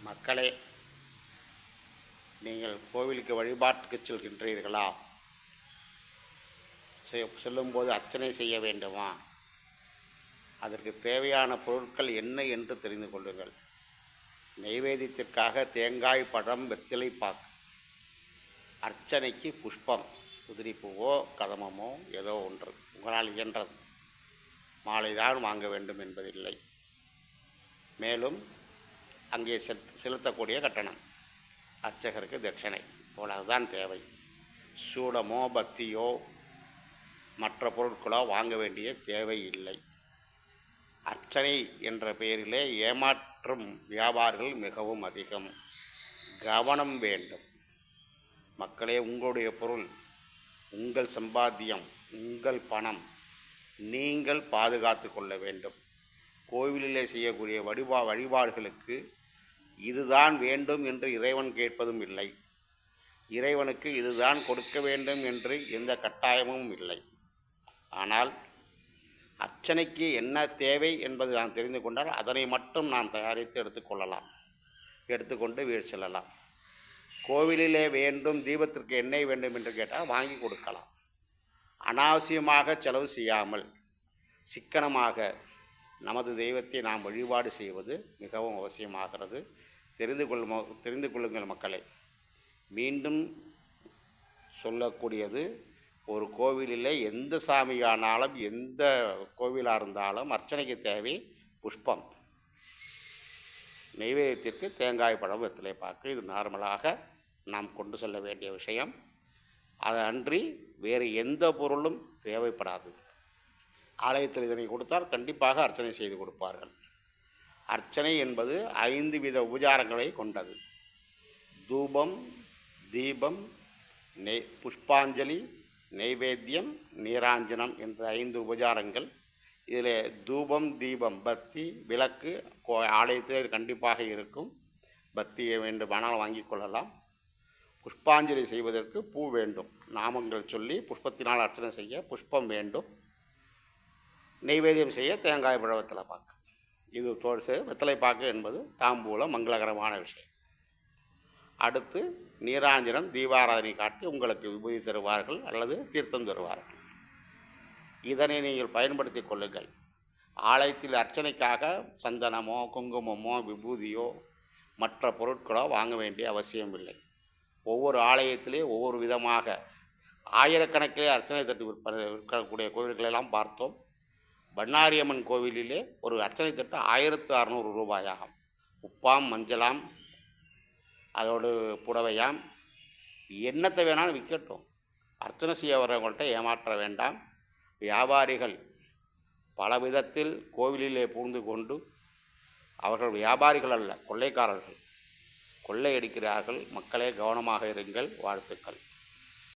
மக்களே, நீங்கள் கோவிலுக்கு வழிபாட்டுக்கு செல்கின்றீர்களா? செல்லும்போது அர்ச்சனை செய்ய வேண்டுமா? அதற்கு தேவையான பொருட்கள் என்ன என்று தெரிந்து கொள்ளுங்கள். நெய்வேத்தியத்திற்காக தேங்காய், பழம், வெற்றிலை பாக்கு. அர்ச்சனைக்கு புஷ்பம், உதிரிப்பூவோ கதமமோ ஏதோ ஒன்று உங்களால் இயன்றது. மாலைதான் வாங்க வேண்டும் என்பதில்லை. மேலும் அங்கே செலுத்தக்கூடிய கட்டணம் அர்ச்சகருக்கு தட்சணை, அவ்வளவுதான் தேவை. சூடமோ பத்தியோ மற்ற பொருட்களோ வாங்க வேண்டிய தேவை இல்லை. அர்ச்சனை என்ற பெயரிலே ஏமாற்றும் வியாபாரிகள் மிகவும் அதிகம். கவனம் வேண்டும் மக்களே. உங்களுடைய பொருள், உங்கள் சம்பாத்தியம், உங்கள் பணம் நீங்கள் பாதுகாத்து கொள்ள வேண்டும். கோவிலிலே செய்யக்கூடிய வழிபாடுகளுக்கு இதுதான் வேண்டும் என்று இறைவன் கேட்பதும் இல்லை. இறைவனுக்கு இதுதான் கொடுக்க வேண்டும் என்று எந்த கட்டாயமும் இல்லை. ஆனால் அர்ச்சனைக்கு என்ன தேவை என்பது நாம் தெரிந்து கொண்டால் அதனை மட்டும் நாம் தயாரித்து எடுத்துக்கொண்டு வீடு செல்லலாம். கோவிலிலே வேண்டும், தீபத்திற்கு எண்ணெய் வேண்டும் என்று கேட்டால் வாங்கி கொடுக்கலாம். அனாவசியமாக செலவு செய்யாமல் சிக்கனமாக நமது தெய்வத்தை நாம் வழிபாடு செய்வது மிகவும் அவசியமாகிறது. தெரிந்து கொள்ளுங்கள் மக்களே. மீண்டும் சொல்லக்கூடியது, ஒரு கோவிலில் எந்த சாமியானாலும் எந்த கோவிலாக இருந்தாலும் அர்ச்சனைக்கு தேவை புஷ்பம், நெய்வேத்தியத்திற்கு தேங்காய், பழம், வெற்றிலை பாக்கு. இது நார்மலாக நாம் கொண்டு செல்ல வேண்டிய விஷயம். அது அன்றி வேறு எந்த பொருளும் தேவைப்படாது. ஆலயத்தில் இதனை கொடுத்தால் கண்டிப்பாக அர்ச்சனை செய்து கொடுப்பார்கள். அர்ச்சனை என்பது 5 வித உபச்சாரங்களை கொண்டது. தூபம், தீபம், புஷ்பாஞ்சலி, நெய்வேத்தியம், நீராஞ்சனம் என்ற 5 உபச்சாரங்கள். இதில் தூபம், தீபம், பத்தி, விளக்கு ஆலயத்தில் கண்டிப்பாக இருக்கும். பத்தியை வேண்டுமானால் வாங்கி கொள்ளலாம். புஷ்பாஞ்சலி செய்வதற்கு பூ வேண்டும். நாமங்கள் சொல்லி புஷ்பத்தினால் அர்ச்சனை செய்ய புஷ்பம் வேண்டும். நெய்வேத்தியம் செய்ய தேங்காய், பழம், வெத்தலை பாக்கு. இது வெத்தலை பாக்கு என்பது தாம்பூலம், மங்களகரமான விஷயம். அடுத்து நீராஞ்சனம், தீபாராதனை காட்டி உங்களுக்கு விபூதி தருவார்கள் அல்லது தீர்த்தம் தருவார்கள். இதனை நீங்கள் பயன்படுத்தி கொள்ளுங்கள். ஆலயத்தில் அர்ச்சனைக்காக சந்தனமோ குங்குமமோ விபூதியோ மற்ற பொருட்களோ வாங்க வேண்டிய அவசியம் இல்லை. ஒவ்வொரு ஆலயத்திலே ஒவ்வொரு விதமாக ஆயிரக்கணக்கிலே அர்ச்சனை தட்டு விற்கக்கூடிய கோவில்களெல்லாம் பார்த்தோம். பண்ணாரியம்மன் கோவிலிலே ஒரு அர்ச்சனை தட்டு 1600 ரூபாயாகும். உப்பாம், மஞ்சளாம், அதோடு புடவையாம், என்னத்தை வேணாலும் விற்கட்டும். அர்ச்சனை செய்ய வரவங்கள்ட்ட ஏமாற்ற வேண்டாம். வியாபாரிகள் பல விதத்தில் கோவிலிலே புகுந்து கொண்டு, அவர்கள் வியாபாரிகள் அல்ல, கொள்ளைக்காரர்கள், கொள்ளையடிக்கிறார்கள். மக்களே கவனமாக இருங்கள். வாழ்த்துக்கள்.